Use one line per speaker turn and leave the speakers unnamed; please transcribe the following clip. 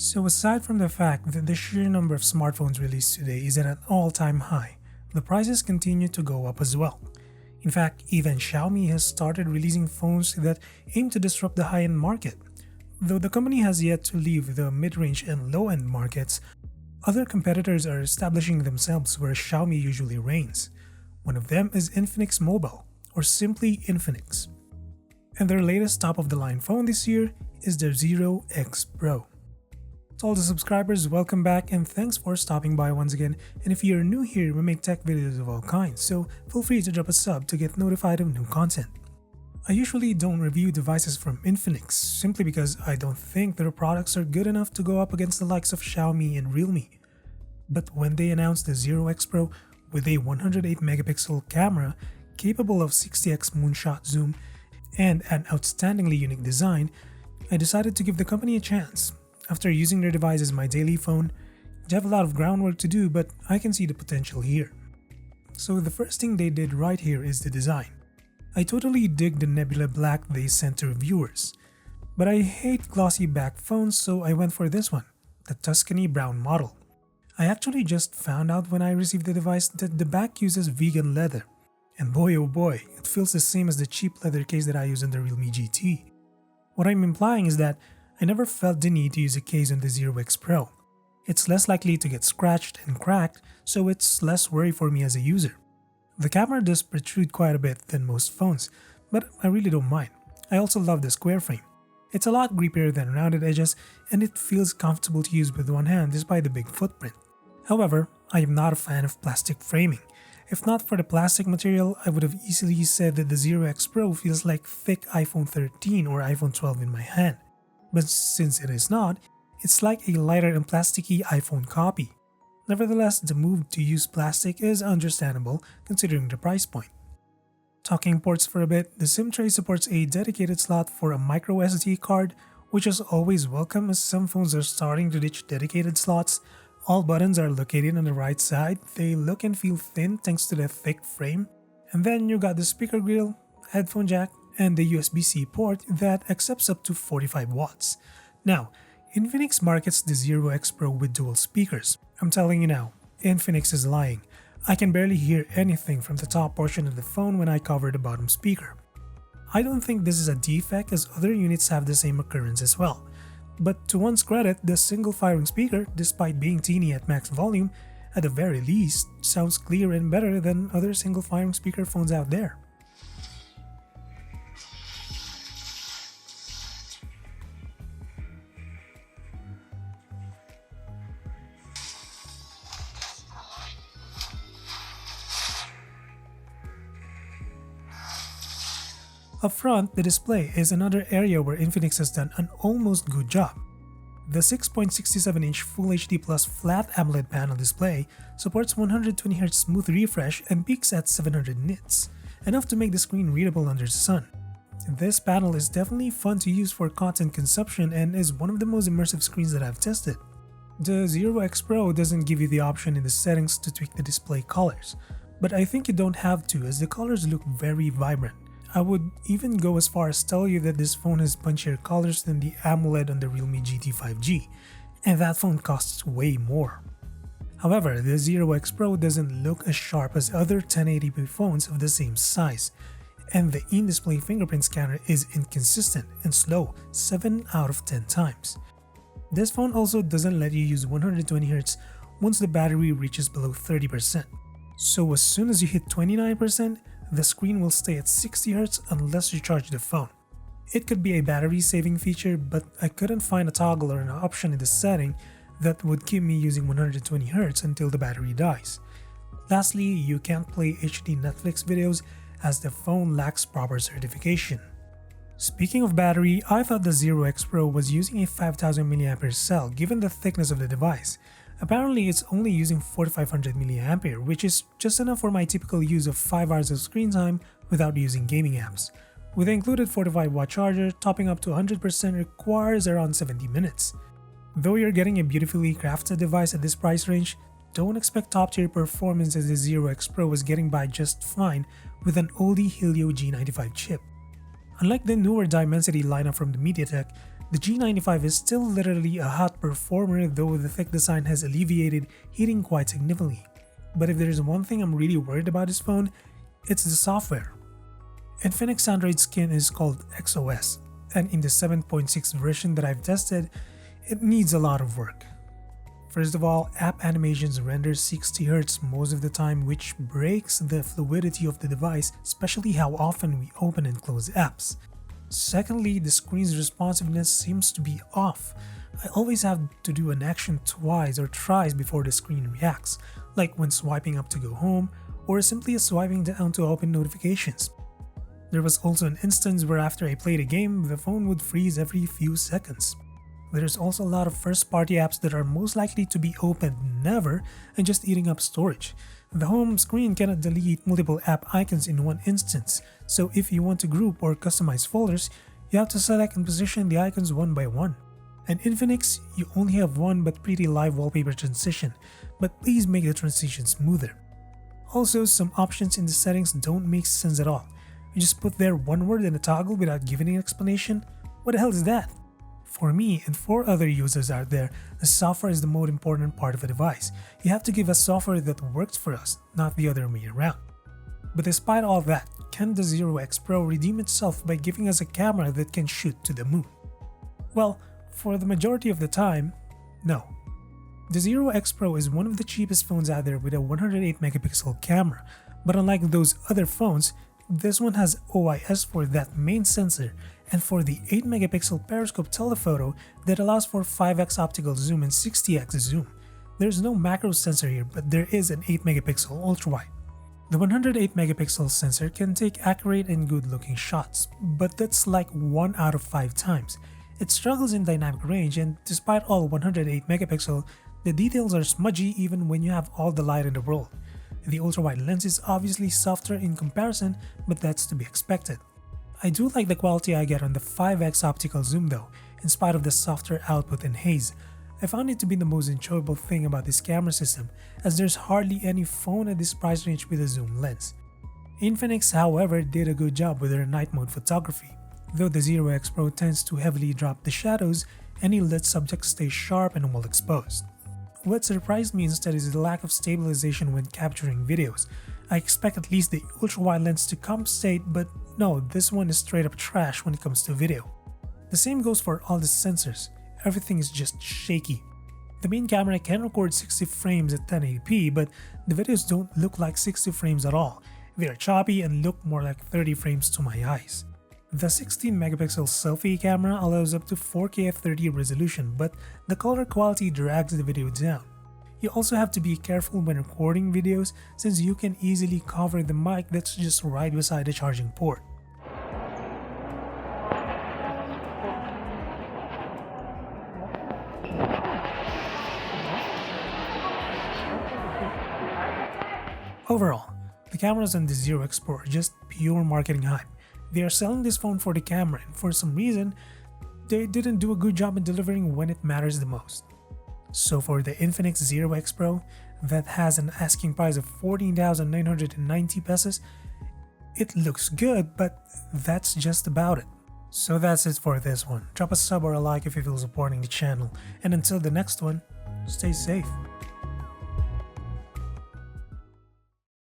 So aside from the fact that the sheer number of smartphones released today is at an all-time high, the prices continue to go up as well. In fact, even Xiaomi has started releasing phones that aim to disrupt the high-end market. Though the company has yet to leave the mid-range and low-end markets, other competitors are establishing themselves where Xiaomi usually reigns. One of them is Infinix Mobile, or simply Infinix. And their latest top-of-the-line phone this year is their Zero X Pro. To all the subscribers, welcome back and thanks for stopping by once again. And if you're new here, we make tech videos of all kinds, so feel free to drop a sub to get notified of new content. I usually don't review devices from Infinix simply because I don't think their products are good enough to go up against the likes of Xiaomi and Realme. But when they announced the Zero X Pro with a 108-megapixel camera capable of 60x moonshot zoom and an outstandingly unique design, I decided to give the company a chance. After using their device as my daily phone, they have a lot of groundwork to do, but I can see the potential here. So the first thing they did right here is the design. I totally dig the nebula black they sent to reviewers, but I hate glossy back phones, so I went for this one, the Tuscany brown model. I actually just found out when I received the device that the back uses vegan leather, and boy oh boy, it feels the same as the cheap leather case that I use on the Realme GT. What I'm implying is that I never felt the need to use a case on the Zero X Pro. It's less likely to get scratched and cracked, so it's less worry for me as a user. The camera does protrude quite a bit than most phones, but I really don't mind. I also love the square frame. It's a lot grippier than rounded edges, and it feels comfortable to use with one hand despite the big footprint. However, I am not a fan of plastic framing. If not for the plastic material, I would have easily said that the Zero X Pro feels like thick iPhone 13 or iPhone 12 in my hand. But since it is not, it's like a lighter and plasticky iPhone copy. Nevertheless, the move to use plastic is understandable considering the price point. Talking ports for a bit, the SIM tray supports a dedicated slot for a micro SD card, which is always welcome as some phones are starting to ditch dedicated slots. All buttons are located on the right side, they look and feel thin thanks to the thick frame. And then you got the speaker grill, headphone jack, and the USB-C port that accepts up to 45 watts. Now, Infinix markets the Zero X Pro with dual speakers. I'm telling you now, Infinix is lying. I can barely hear anything from the top portion of the phone when I cover the bottom speaker. I don't think this is a defect as other units have the same occurrence as well. But to one's credit, the single firing speaker, despite being teeny at max volume, at the very least, sounds clear and better than other single firing speaker phones out there. Up front, the display is another area where Infinix has done an almost good job. The 6.67-inch Full HD Plus flat AMOLED panel display supports 120Hz smooth refresh and peaks at 700 nits, enough to make the screen readable under the sun. This panel is definitely fun to use for content consumption and is one of the most immersive screens that I've tested. The Zero X Pro doesn't give you the option in the settings to tweak the display colors, but I think you don't have to as the colors look very vibrant. I would even go as far as tell you that this phone has punchier colors than the AMOLED on the Realme GT 5G, and that phone costs way more. However, the Zero X Pro doesn't look as sharp as other 1080p phones of the same size, and the in-display fingerprint scanner is inconsistent and slow 7 out of 10 times. This phone also doesn't let you use 120Hz once the battery reaches below 30%. So as soon as you hit 29%, the screen will stay at 60Hz unless you charge the phone. It could be a battery saving feature, but I couldn't find a toggle or an option in the setting that would keep me using 120Hz until the battery dies. Lastly, you can't play HD Netflix videos as the phone lacks proper certification. Speaking of battery, I thought the Zero X Pro was using a 5000 mAh cell given the thickness of the device. Apparently, it's only using 4500 mAh, which is just enough for my typical use of 5 hours of screen time without using gaming apps. With the included 45-watt charger, topping up to 100% requires around 70 minutes. Though you're getting a beautifully crafted device at this price range, don't expect top-tier performance as the Zero X Pro was getting by just fine with an oldie Helio G95 chip. Unlike the newer Dimensity lineup from the MediaTek, The G95 is still literally a hot performer, though the thick design has alleviated heating quite significantly. But if there's one thing I'm really worried about this phone, it's the software. Infinix Android skin is called XOS, and in the 7.6 version that I've tested, it needs a lot of work. First of all, app animations render 60Hz most of the time, which breaks the fluidity of the device, especially how often we open and close apps. Secondly, the screen's responsiveness seems to be off. I always have to do an action twice or thrice before the screen reacts, like when swiping up to go home, or simply swiping down to open notifications. There was also an instance where after I played a game, the phone would freeze every few seconds. There's also a lot of first-party apps that are most likely to be opened never and just eating up storage. The home screen cannot delete multiple app icons in one instance, so if you want to group or customize folders, you have to select and position the icons one by one. And Infinix, you only have one but pretty live wallpaper transition, but please make the transition smoother. Also, some options in the settings don't make sense at all. You just put there one word in a toggle without giving an explanation. What the hell is that? For me and for other users out there, the software is the most important part of a device. You have to give us software that works for us, not the other way around. But despite all that, can the Zero X Pro redeem itself by giving us a camera that can shoot to the moon? Well, for the majority of the time, no. The Zero X Pro is one of the cheapest phones out there with a 108 megapixel camera, but unlike those other phones, this one has OIS for that main sensor and for the 8 megapixel periscope telephoto that allows for 5x optical zoom and 60x zoom. There's no macro sensor here, but there is an 8 megapixel ultrawide. The 108 megapixel sensor can take accurate and good looking shots, but that's like 1 out of 5 times. It struggles in dynamic range, and despite all 108 megapixel, the details are smudgy even when you have all the light in the world. The ultrawide lens is obviously softer in comparison, but that's to be expected. I do like the quality I get on the 5x optical zoom though, in spite of the softer output and haze. I found it to be the most enjoyable thing about this camera system, as there's hardly any phone at this price range with a zoom lens. Infinix, however, did a good job with their night mode photography. Though the Zero X Pro tends to heavily drop the shadows, any lit subject stays sharp and well exposed. What surprised me instead is the lack of stabilization when capturing videos. I expect at least the ultra-wide lens to compensate, but no, this one is straight up trash when it comes to video. The same goes for all the sensors. Everything is just shaky. The main camera can record 60 frames at 1080p, but the videos don't look like 60 frames at all. They are choppy and look more like 30 frames to my eyes. The 16 megapixel selfie camera allows up to 4K at 30 resolution, but the color quality drags the video down. You also have to be careful when recording videos since you can easily cover the mic that's just right beside the charging port. Overall, the cameras on the Zero X Pro are just pure marketing hype. They are selling this phone for the camera, and for some reason, they didn't do a good job in delivering when it matters the most. So for the Infinix Zero X Pro, that has an asking price of 14,990 pesos, it looks good, but that's just about it. So that's it for this one. Drop a sub or a like if you feel supporting the channel, and until the next one, stay safe.